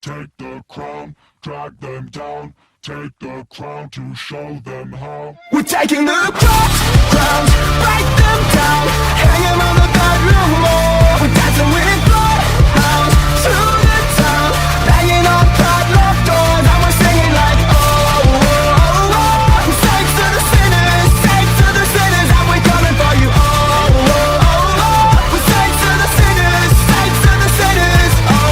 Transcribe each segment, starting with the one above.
Take the crown, drag them down. Take the crown to show them how. We're taking the crowns, break them down, hang 'em on the bedroom wall. We're dancing with bloodhounds through the town, banging on padlocked doors, and we're singing like oh, oh, oh, oh. We're saints to the sinners, and we're coming for you. Oh, oh, oh, oh. We're saints to the sinners, oh.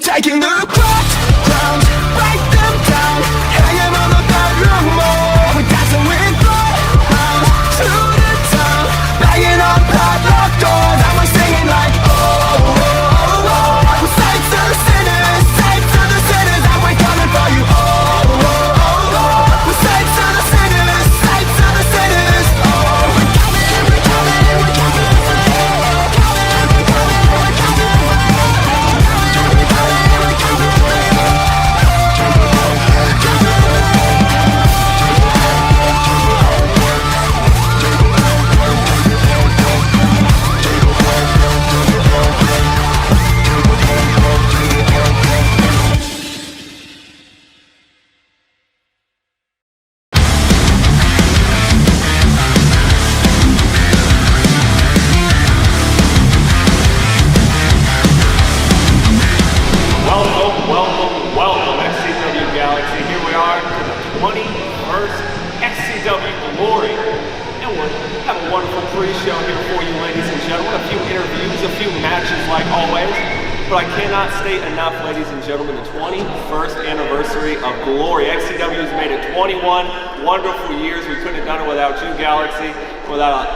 Taking the crowns, break them down, hang 'em on the bedroom wall. We're dancing with bloodhounds through the town, banging on padlocked doors, and we're singing like oh, oh, oh, oh. We're saints to the sinners, and we're coming for you. Oh, oh, oh, oh. We're saints to the sinners, oh. We're coming, we're coming, we're coming. Welcome, XCW Galaxy. Here we are to the 21st XCW Glory. And we'll have a wonderful pre-show here for you, ladies and gentlemen. A few interviews, a few matches like always. But I cannot state enough, ladies and gentlemen, the 21st anniversary of Glory. XCW has made it 21 wonderful years. We couldn't have done it without you, Galaxy, without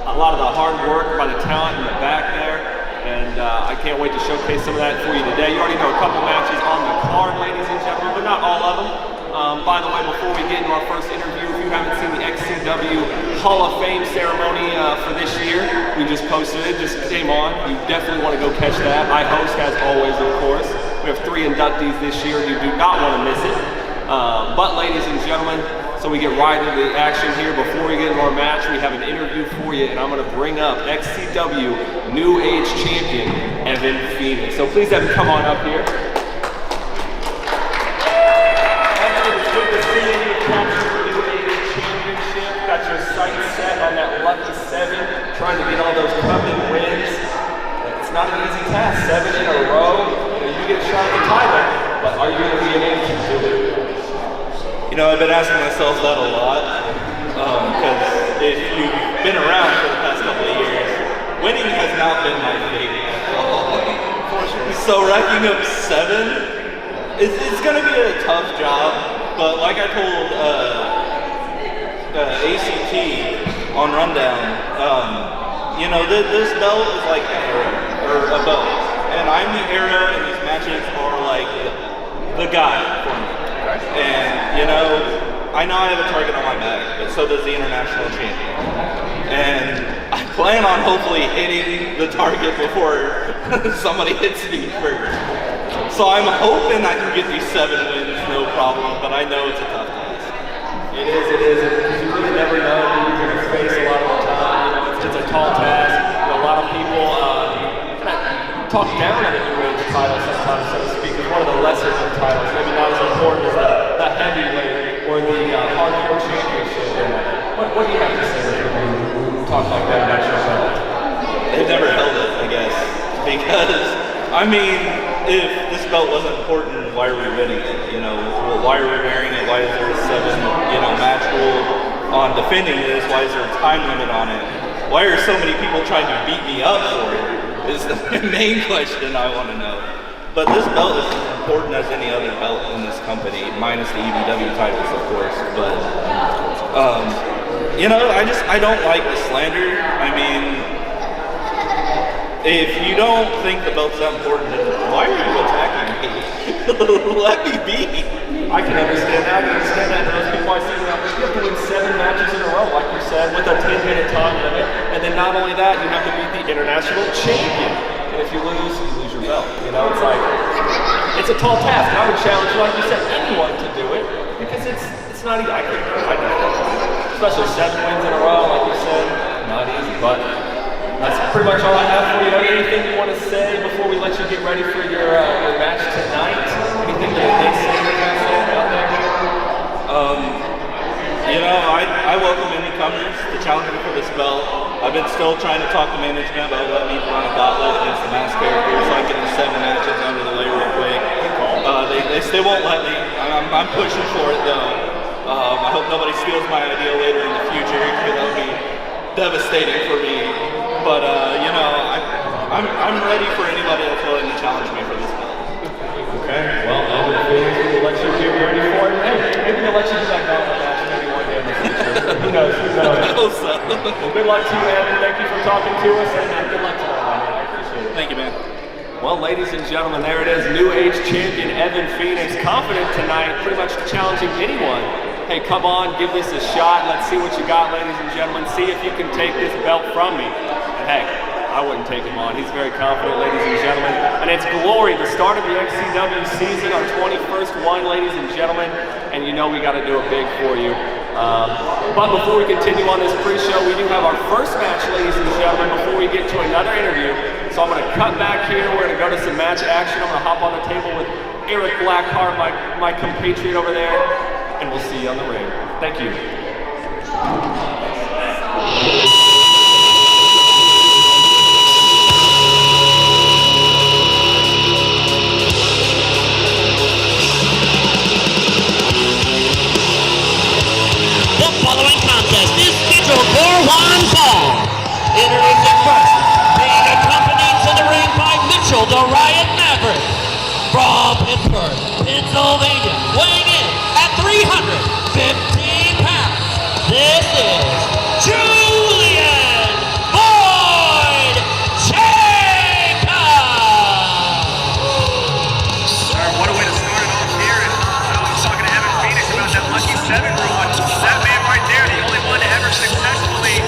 a lot of the hard work by the talent in the back there. And I can't wait to showcase some of that for you today. You already know a couple matches on the card, ladies and gentlemen, but not all of them. By the way, before we get into our first interview, if you haven't seen the XCW Hall of Fame ceremony for this year, we just posted it, just came on. You definitely want to go catch that. I host, as always, of course. We have 3 inductees this year. You do not want to miss it. But ladies and gentlemen, so we get right into the action here. Before we get into our match, we have an interview for you, and I'm going to bring up XCW New Age Champion, Evan Phoenix. So please have him come on up here. Evan, it's good to see you. You captured the New Age Championship. Got your sights set on that lucky 7, trying to get all those coveted wins. It's not an easy task, 7 in a row. You get a shot at the title, but are you going to be able to do it? You know, I've been asking myself that a lot, because if you've been around for the past couple of years, winning has not been my favorite at all. So racking up 7, it's going to be a tough job, but like I told ACT on Rundown, you know, this belt is like an era, or a belt, and I'm the era, and these matches are like the guy for me. And, you know I have a target on my back, but so does the international champion. And I plan on hopefully hitting the target before somebody hits me first. So I'm hoping I can get these 7 wins, no problem, but I know it's a tough task. It is, because you really never know who you're going to face a lot of the time. You know, it's a tall task. A lot of people kind of talk down on the New Age title sometimes, so to speak. It's one of the lesser known titles, maybe not as important as the heavyweight or the hardcore championship. What do you have to say when you talk like that about your belt? They've never held it, I guess, because, I mean, if this belt wasn't important, why are we winning it? You know, why are we wearing it? Why is there a 7, match rule on defending this? Why is there a time limit on it? Why are so many people trying to beat me up for it? Is the main question I want to know. But this belt is as important as any other belt in this company, minus the EBW titles, of course. But, I don't like the slander. I mean, if you don't think the belt's that important, then why are you attacking me? Let me be. I can understand that. I can understand that. Those people I see, you have to win 7 matches in a row, like you said, with a 10-minute time limit. And then not only that, you have to beat the international champion. And if you lose your belt. You know, it's like, it's a tall task. And I would challenge, like you said, anyone to do it because it's not easy. I definitely, especially 7 wins in a row, like you said, not easy. But that's pretty much all I have for you. Anything you want to say before we let you get ready for your match tonight? Anything that they say you're going to say out there? You know, I welcome any comers to challenge me for this belt. I've been still trying to talk to management about letting me run a gauntlet against the mass characters so I can get the 7 matches under the way real quick. They still won't let me. I'm pushing for it though. I hope nobody steals my idea later in the future because that would be devastating for me. But you know, I'm ready for anybody that's willing to challenge me for this belt. Okay. Well, we'll let you get ready for it. Hey, maybe they'll let you do that gauntlet match maybe one day in the future. Who knows? Who knows? I hope so. Well, good luck to you, Evan. Thank you for talking to us, and good luck to you, man. I appreciate it. Thank you, man. Well, ladies and gentlemen, there it is. New Age champion Evan Phoenix, confident tonight, pretty much challenging anyone. Hey, come on, give this a shot. Let's see what you got, ladies and gentlemen. See if you can take this belt from me. And heck, I wouldn't take him on. He's very confident, ladies and gentlemen. And it's Glory, the start of the XCW season, our 21st one, ladies and gentlemen. And you know we got to do it big for you. But before we continue on this pre-show, we do have our first match, ladies and gentlemen, before we get to another interview. So I'm going to cut back here. We're going to go to some match action. I'm going to hop on the table with Eric Blackheart, my compatriot over there. And we'll see you on the ring. Thank you. The following contest is scheduled for one fall. Introducing first, being accompanied to the ring by Mitchell the Riot Maverick from Pittsburgh, Pennsylvania, weighing in at 315 pounds. This is Julian Void Jacobs. Sir, what a way to start it off here. And I was talking to Evan Phoenix about that lucky 7 rule. That man right there, the only one to ever successfully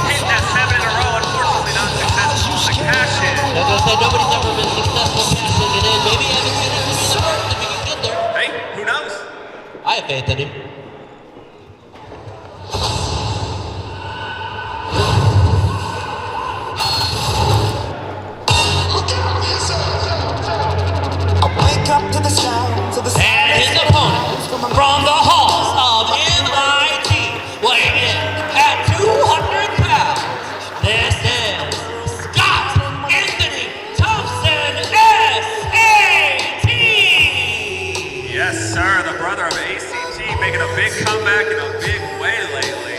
hit that 7 in a row. Unfortunately, not successful to cash in. I was gonna say nobody's ever been successful cashing it in. Maybe Evan Phoenix will be the first if he can get there. Hey, who knows? I have faith in him. And his opponent from the halls of MIT, weighing in at 200 pounds. This is Scott Anthony Thompson, SAT. Yes, sir, the brother of ACT making a big comeback in a big way lately.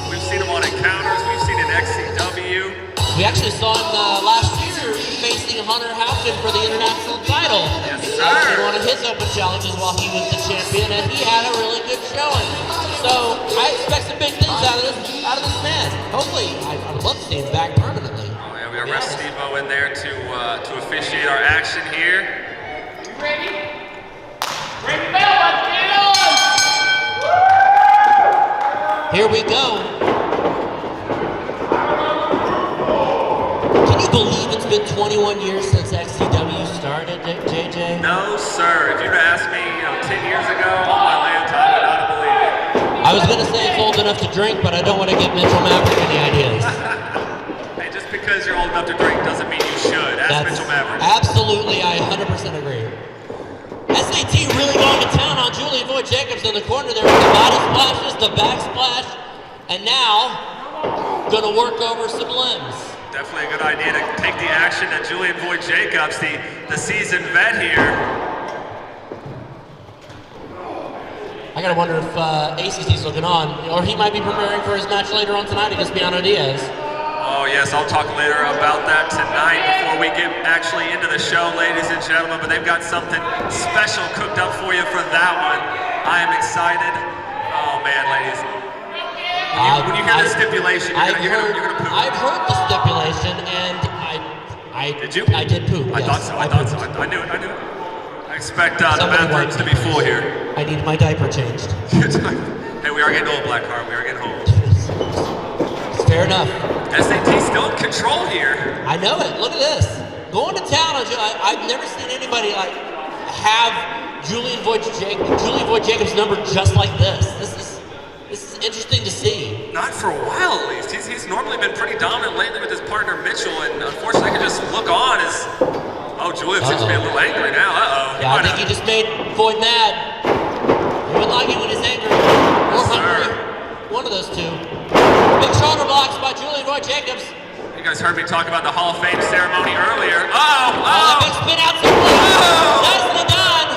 We've seen him on encounters, we've seen it in XCW. We actually saw him last year facing Hunter Houghton for the international title. Yes, In sir. one of his open challenges while he was the champion, and he had a really good showing. So I expect some big things out of this man. Hopefully, I would love to see him back permanently. Oh yeah, we got Ref Steve-O in there to officiate our action here. You ready? Ring bell, let's get on! Here we go. Can you believe it's been 21 years since XCW started, JJ? No, sir. If you'd asked me, 10 years ago, all my lifetime, I would not have believed it. I was gonna say it's old enough to drink, but I don't want to give Mitchell Maverick any ideas. Hey, just because you're old enough to drink doesn't mean you should. Ask Mitchell Maverick. Absolutely, I 100% agree. SAT really going to town on Julian Void Jacobs in the corner there with the body splashes, the back splash, and now gonna work over some limbs. Definitely a good idea to take the action that Julian Void Jacobs, the seasoned vet here. I gotta wonder if ACC's looking on, or he might be preparing for his match later on tonight against Piano Diaz. Oh yes, I'll talk later about that tonight before we get actually into the show, ladies and gentlemen, but they've got something special cooked up for you for that one. I am excited. Oh man, ladies. When you hear the stipulation, you're gonna poop. I've heard the stipulation, and Did you? I did poop. I yes. thought so. I thought so. I knew it. I expect the Somebody bathrooms to be full here. I need my diaper changed. Hey, we are getting old, Blackheart. We are getting old. It's fair enough. SAT still in control here. I know it. Look at this. Going to town. I've never seen anybody like have Julian Void Jacobs number just like this. This is interesting to see. Not for a while, at least. He's normally been pretty dominant lately with his partner Mitchell, and unfortunately, I can just look on as. Oh, Julian seems to be a little angry now. Yeah, I think he just made Void mad. He wouldn't like it when he's angry or hungry. One of those two. Big shoulder blocks by Julian Void Jacobs. You guys heard me talk about the Hall of Fame ceremony earlier. Big spin out some blood. Nicely done.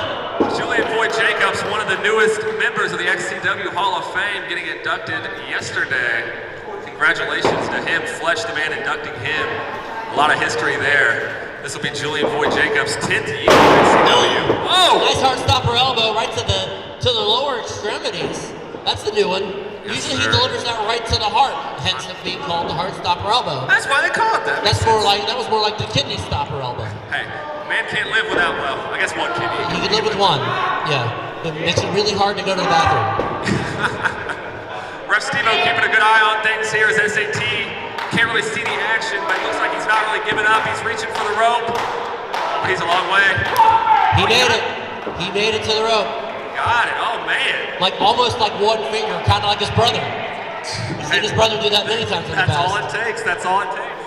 Julian Void Jacobs, one of the newest members of the XCW Hall of Fame, getting inducted yesterday. Congratulations to him, Fletch, the man inducting him. A lot of history there. This will be Julian Void Jacobs' 10th year at XCW. Oh! Nice hard stopper elbow right to the lower extremities. That's the new one. Yes, Usually sir. he delivers that right to the heart, hence it being called the heart stopper elbow. That's why they call it that. That was more like the kidney stopper elbow. Hey, man can't live without, well, I guess one kidney. You can live with one. Yeah. It makes it really hard to go to the bathroom. Ref Steve-O keeping a good eye on things here as SAT. Can't really see the action, but it looks like he's not really giving up. He's reaching for the rope. Oh, he's a long way. He made it. He made it to the rope. Got it. Oh, man. Like almost like one finger, kind of like his brother. I've seen his brother do that many times in the past. That's all it takes. That's all it takes.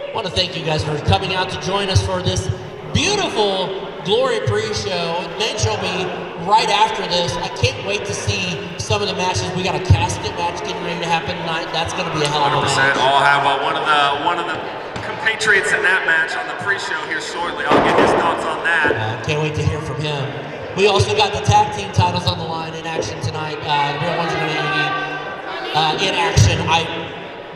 I want to thank you guys for coming out to join us for this beautiful Glory pre-show. Main show will be right after this. I can't wait to see some of the matches. We got a casket match getting ready to happen tonight. That's going to be a hell of a 100%. match. I'll have one of the compatriots in that match on the pre-show here shortly. I'll get his thoughts on that. Can't wait to hear from him. We also got the tag team titles on the line in action tonight. The real ones are going to be in action.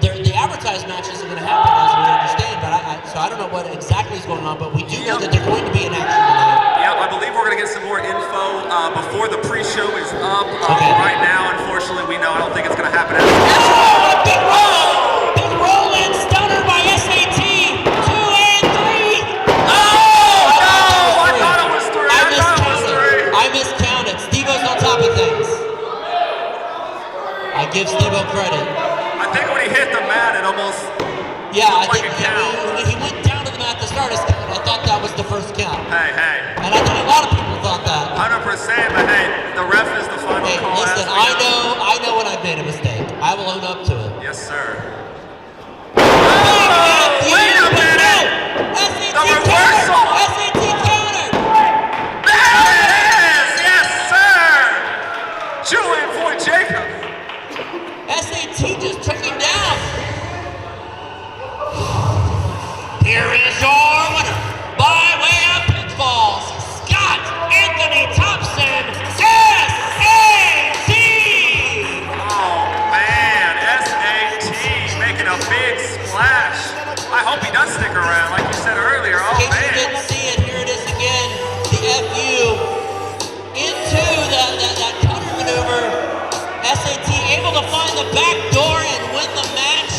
The advertised matches are going to happen as we understand, but so I don't know what exactly is going on, but we do know that they're going to be in action tonight. Yeah, I believe we're going to get some more info before the pre-show is up. Okay. Right now, unfortunately, we know I don't think it's going to happen. Big roll! Big roll and stunner by SAT. 2 and 3. Oh, no! I thought it was 3. I miscounted. Steve-O's on top of things. I give Steve-O credit. I think when he hit the mat, it almost Yeah, I looked like think a count. he went down to the mat to start his count. I thought that was the first count. Hey. And I think a lot of people thought that. 100%, but hey, the ref is the final Hey, call. listen, as we I know when I've made a mistake. I will own up to it. Yes, sir. Wait a minute! SAT The reversal! countered! SAT countered! There it is! Yes, sir! Julian Void Jacobs. SAT just took him down. Here is your winner, by way of pinfalls, Scott Anthony Thompson, SAT! Oh, man. SAT making a big splash. I hope he does stick around, like you said earlier. Oh, In case you man. didn't see it, here it is again. The FU into that cutter maneuver. SAT able to find the back door and win the match.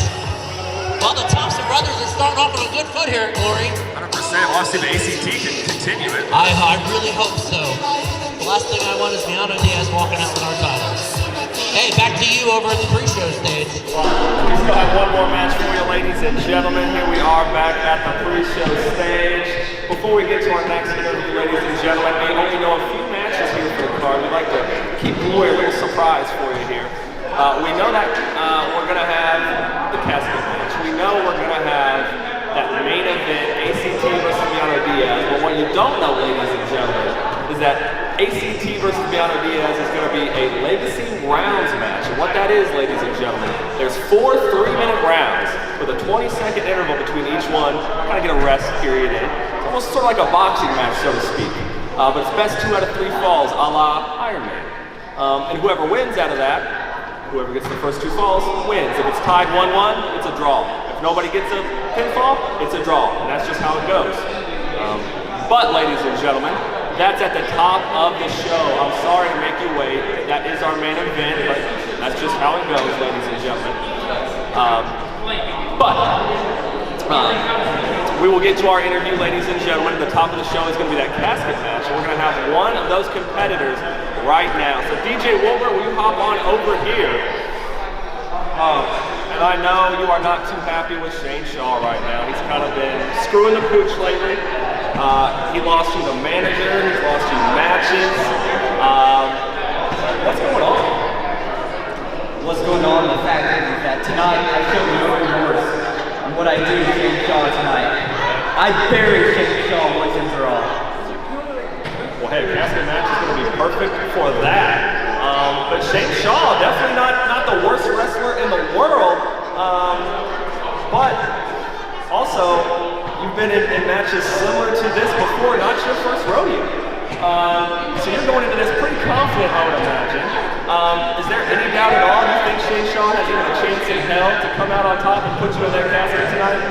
Well, the Thompson brothers are starting off on a good foot here at Glory. 100%. We'll see if the ACT can continue it. I really hope so. The last thing I want is Miano Diaz walking out with our titles. Hey, back to you over at the pre-show stage. We still have one more match for you, ladies and gentlemen. Here we are back at the pre-show stage. Before we get to our next interview, ladies and gentlemen, we only know a few matches here for the card. We'd like to keep Glory a little surprise for you here. We know that we're going to have the casket match. We know we're going to have that main event, ACT versus Miano Diaz. But what you don't know, ladies and gentlemen, is that ACT versus Miano Diaz is going to be a Legacy Rounds match. And what that is, ladies and gentlemen, there's 4 3-minute rounds with a 20-second interval between each one. Kind of get a rest period in. It's almost sort of like a boxing match, so to speak. But it's best 2 out of 3 falls, a la Iron Man. And whoever wins out of that, whoever gets the first 2 falls wins. If it's tied 1-1, it's a draw. If nobody gets a pinfall, it's a draw. And that's just how it goes. But ladies and gentlemen, that's at the top of the show. I'm sorry to make you wait. That is our main event, but that's just how it goes, ladies and gentlemen. we will get to our interview, ladies and gentlemen. At the top of the show is going to be that casket match. And we're going to have one of those competitors right now. So DJ Wolbert, will you hop on over here? And I know you are not too happy with Shane Shaw right now. He's kind of been screwing the pooch lately. He lost you the manager, he's lost you matches. What's going on? What's going on? The fact is that tonight I showed no remorse in what I do to Shane Shaw tonight. I buried Shane Shaw once and for all. Well, hey, a casket match is going to be perfect for that. But Shane Shaw, definitely not the worst wrestler in the world. But also, you've been in matches similar to this before, not your first rodeo. So you're going into this pretty confident, I would imagine. Is there any doubt at all you think Shane Shaw has even a chance in hell to come out on top and put you in that casket tonight?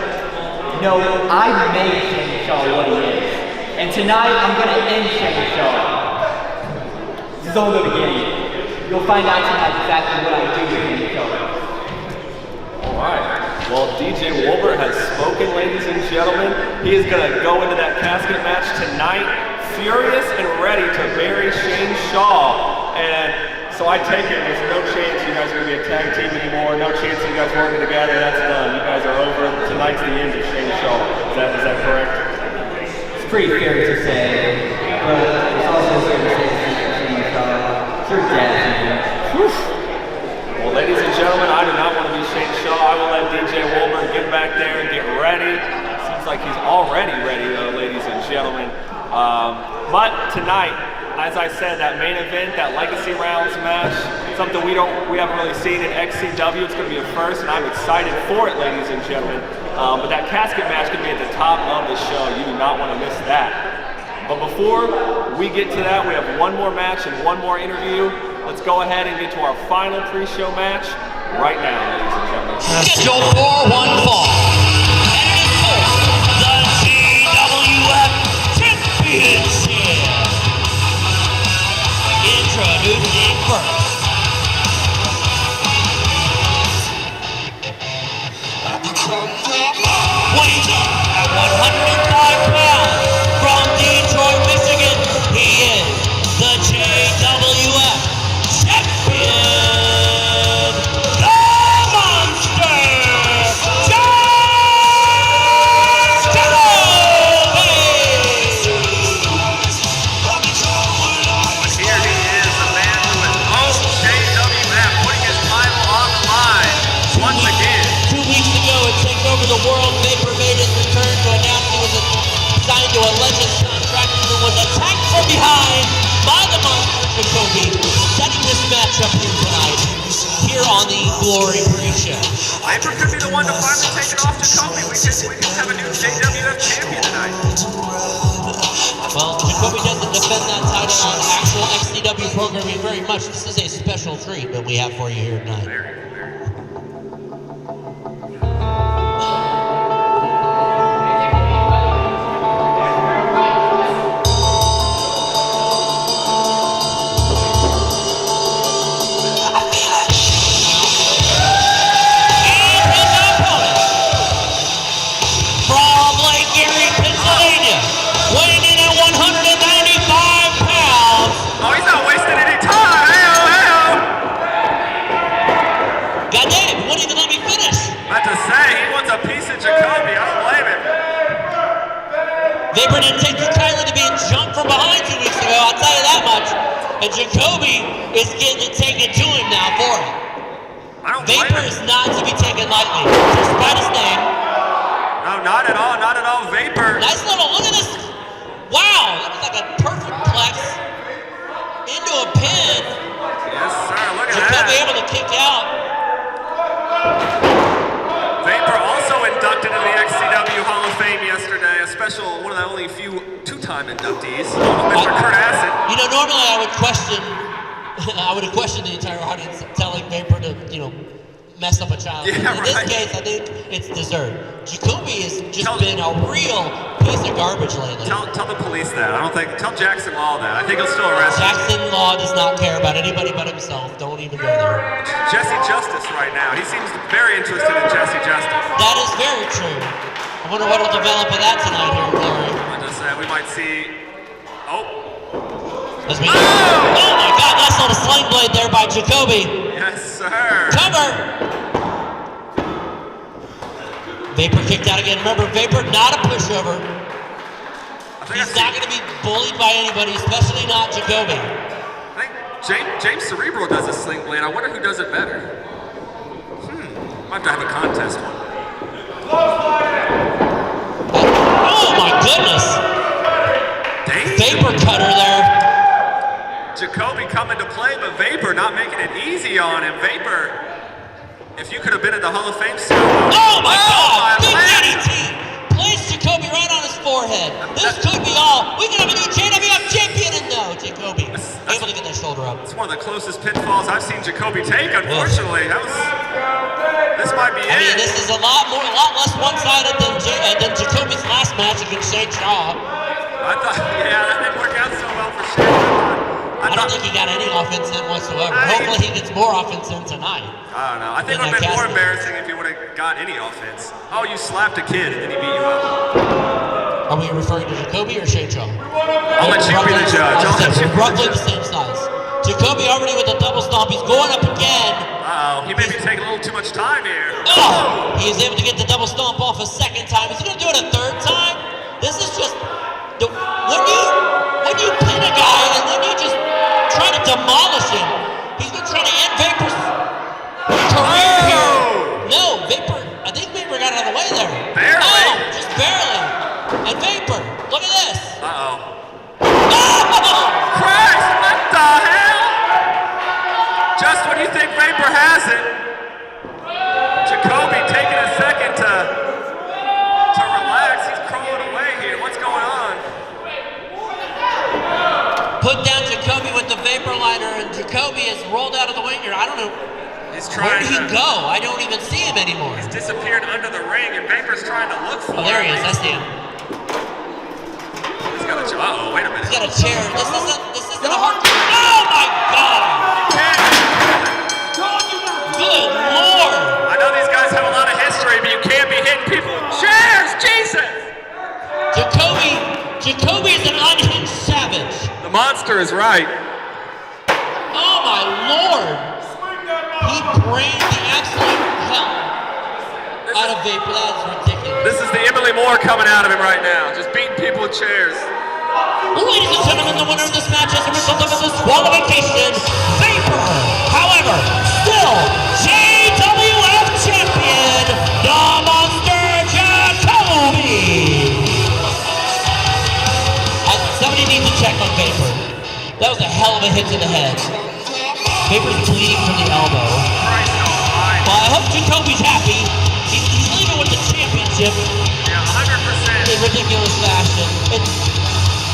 No, I made Shane Shaw what he is. And tonight, I'm going to end Shane Shaw. This is only the beginning. You'll find out tonight exactly what I do to Shane Shaw. Alright. Well, DJ Wolbert has spoken, ladies and gentlemen. He is going to go into that casket match tonight, furious and ready to bury Shane Shaw. And so I take it there's no chance you guys are going to be a tag team anymore, no chance you guys working together, that's done. You guys are over. Tonight's the end of Shane Shaw. Is that correct? It's pretty fair to say, but it's also fair to say Shane Shaw. It's your dad's name. Well, ladies and gentlemen, I do not want to be Shane Shaw. I will let DJ Wolbert get back there and get ready. Seems like he's already ready, though, ladies and gentlemen. But tonight, as I said, that main event, that Legacy Rounds match, something we haven't really seen in XCW. It's going to be a first, and I'm excited for it, ladies and gentlemen. But that casket match could be at the top of the show. You do not want to miss that. But before we get to that, we have one more match and one more interview. Let's go ahead and get to our final pre-show match right now, ladies and gentlemen. Scheduled for one fall. And it is for the GWF Championship. Introducing first. Weighing in at 105 pounds from Detroit, Michigan, he is the JWF Champion, the Monster, Jacoby! Here he is, the man who is JWF, putting his title on the line once again. 2 weeks ago, it takes over the world. Vapor made his return to announce he was signed to a Legends contract and was attacked from behind by the Monster Jacoby, setting this match up here tonight, here on the Glory pre-show. Viper could be the one to finally take it off Jacoby. We can have a new JWF champion tonight. Well, Jacoby doesn't defend that title on actual XCW programming very much. This is a special treat that we have for you here tonight. Vapor didn't take the Tyler to being jumped from behind 2 weeks ago, I'll tell you that much. And Jacoby is getting it taken to him now for it. Vapor is not to be taken lightly, despite his name. No, not at all, Vapor. Nice little, look at this. Wow, that was like a perfect plex into a pin. Yes, sir, look at Jacoby that. able to kick out. Vapor also inducted into the XCW Hall of Fame yesterday. A special, one of the only few two-time inductees, Mr. Kurt Acid. You know, normally I would have questioned the entire audience telling Vapor to, mess up a child. Yeah, in this right. case, I think it's deserved. Jacoby has just been a real piece of garbage lately. Tell the police that. Tell Jackson Law that. I think he'll still arrest him. Jackson Law does not care about anybody but himself. Don't even go there. Jesse Justice right now. He seems very interested in Jesse Justice. That is very true. I wonder what will develop of that tonight here, Glory. I just said we might see. Oh, As we, oh my God, nice little sling blade there by Jacoby. yes, sir. Cover. Vapor kicked out again. Remember, Vapor not a pushover. He's not going to be bullied by anybody, especially not Jacoby. I think James Cerebral does a sling blade. I wonder who does it better. Might have to have a contest one. Oh my goodness! Dang. Vapor cutter there. Jacoby coming to play, but Vapor not making it easy on him. Vapor, if you could have been at the Hall of Fame soon. Oh my God! Big man. DDT! Placed Jacoby right on his forehead. This could be all. We could have a new JWF champion, and no, Jacoby able to get that shoulder up. It's one of the closest pinfalls I've seen Jacoby take, unfortunately. This might be it. I mean, this is a lot less one-sided than Jacoby's last match against Shane Shaw. I thought, yeah, that didn't work out so well for Shane. I don't think he got any offense in whatsoever. Hopefully he gets more offense in tonight. I don't know. I think it would have been more embarrassing if he would have got any offense. Oh, you slapped a kid and then he beat you up. Are we referring to Jacoby or Shane Shaw? I'll let you be the judge. We're roughly the same size. Jacoby already with a double stomp. He's going up again. Uh-oh. He may be taking a little too much time here. Oh! He is able to get the double stomp off a second time. Is he going to do it a third time? This is just... When you pin a guy and then you just try to demolish him, he's going to try to end Vapor's career here. No, Vapor... I think Vapor got out of the way there. Barely. Oh, just barely. And Vapor, look at this. Uh-oh. Oh! Christ, what the hell? Just when you think Vapor has it, Jacoby taking a second to relax. He's crawling away here. What's going on? Put down Jacoby with the Vapor liner, and Jacoby has rolled out of the way here. I don't know. He's Where trying did he to... go? I don't even see him anymore. He's disappeared under the ring, and Vapor's trying to look for him. Oh, there he is. I see him. He's got a... Uh-oh, wait a minute. He's got a chair. This isn't a hard... Oh, my God! Good Lord! I know these guys have a lot of history, but you can't be hitting people with chairs! Jesus! Jacoby is an unhinged savage. The monster is right. Oh, my Lord! He brained the absolute hell out of Vapor. That is ridiculous. This is the Emily Moore coming out of him right now. Just beating people with chairs. Ladies and gentlemen, the winner of this match as a result of a disqualification, Vapor. However, still JWF champion, the Monster Jacoby. Somebody needs to check on Vapor. That was a hell of a hit to the head. Vapor's bleeding from the elbow. Well, I hope Jacoby's happy. He's leaving with the championship. Yeah, 100%. In ridiculous fashion.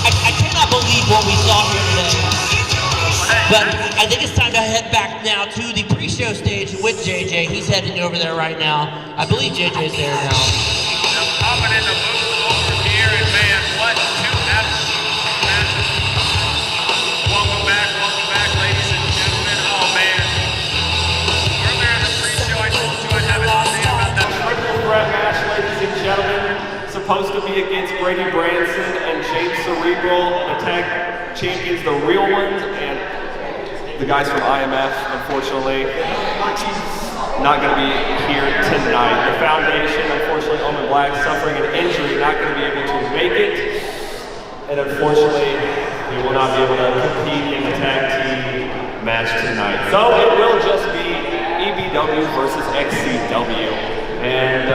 I cannot believe what we saw here today. But I think it's time to head back now to the pre-show stage with JJ. He's heading over there right now. I believe JJ's there now. Popping in the booth over here, and man, what two absolute matches. Welcome back, ladies and gentlemen. Oh man. Earlier in the pre-show, I told you I'd have it to say about that Triple threat match, ladies and gentlemen. Supposed to be against Brady Branson and James Cerebral, the tag champions, the real ones, and the guys from IMF, unfortunately, not going to be here tonight. The Foundation, unfortunately, Omen Black, suffering an injury, not going to be able to make it, and unfortunately, they will not be able to compete in the tag team match tonight. So it will just be EBW versus XCW. And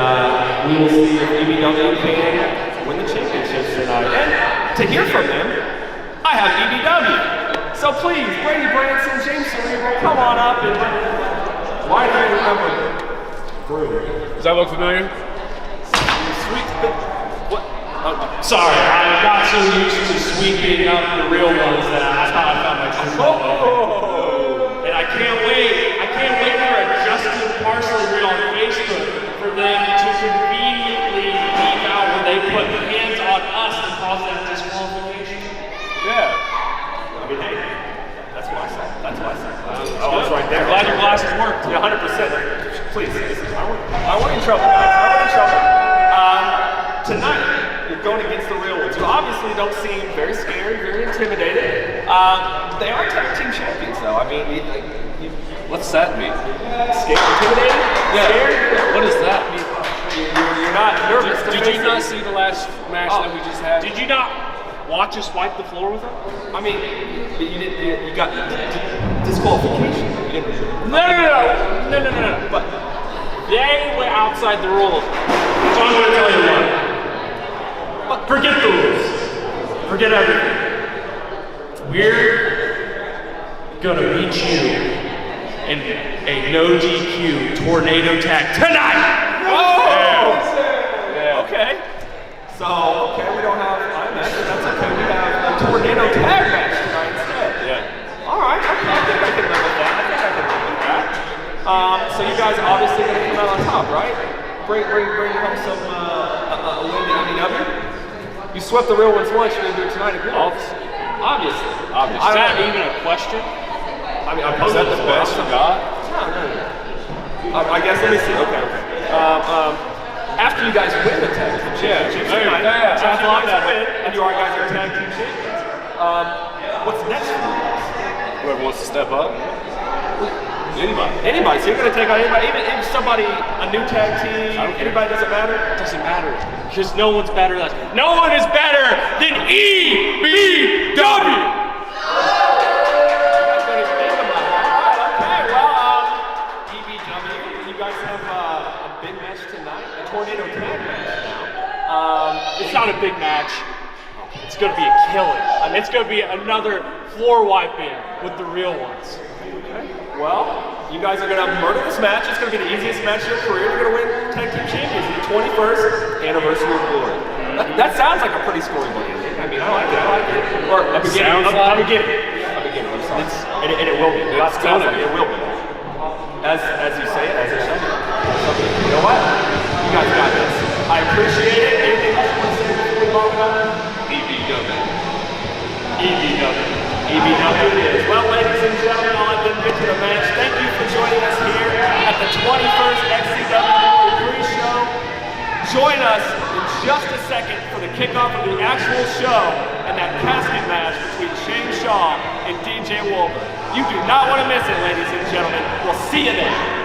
we will see if EBW can win the championships tonight. And to hear from them, I have EBW. So please, Brady Branson, James Cerebral, come on up and why do you remember Brew? Does that look familiar? Sweet, what? Sorry, I got so used to sweeping up the real ones that I thought I found my true home. And I can't wait for a Justin Parsley reel on Facebook for them to conveniently leave out when they put hands on us to cause that disqualification. Yeah. I mean, hey, that's why I said. I was right there. Glad your glasses worked. Yeah, 100%. Please, I want you in trouble, guys. I want you in trouble. obviously don't seem very scary, very intimidated. They are tag team champions, though. I mean, What's that mean? scared, intimidated, scared. What does that mean? You're not nervous. Did you not see the last match that we just had? Did you not watch us wipe the floor with them? I mean, you got disqualification. You didn't. No. But they went outside the rules. So I'm going to tell you what. Forget the rules. Forget everything. We're going to beat you in a no DQ tornado tag tonight. Yeah. Okay. So, we don't have I match, but that's okay. We have a tornado tag match tonight instead. Yeah. All right. Okay. I think I can live with that. So you guys are obviously going to come out on top, right? Bring home some a win to EBW. You swept the real ones once. You're going to do it tonight again. Obviously. Is that even a question? I mean, Is that the best you got? No. I guess, let me see. Okay. After you guys win the tag team championship tonight, after you guys win, and you guys are tag team champions, what's next for you guys? Whoever wants to step up? Anybody. So you're going to take on anybody, even if somebody, a new tag team, anybody, doesn't matter? It doesn't matter. Because no one's better than no one is better than EBW! Tornado tag match now. It's not a big match. It's going to be a killing. It's going to be another floor wiping with the real ones. Okay. Well, you guys are going to murder this match. It's going to be the easiest match of your career. You're going to win tag team champions in the 21st anniversary of Glory. That sounds like a pretty storybook ending. I mean, I like it. Or a beginning. A beginning. I'm sorry. And it will be. It will be. As you say it, as it shall be. You know what? You guys got this. I appreciate it. Anything else you want to say before we log on? EBW. EBW it is. Well, ladies and gentlemen, I'll let them get to the match. Thank you for joining us here at the 21st XCW Glory pre-show. Join us in just a second for the kickoff of the actual show and that casket match between Shane Shaw and DJ Wolbert. You do not want to miss it, ladies and gentlemen. We'll see you there.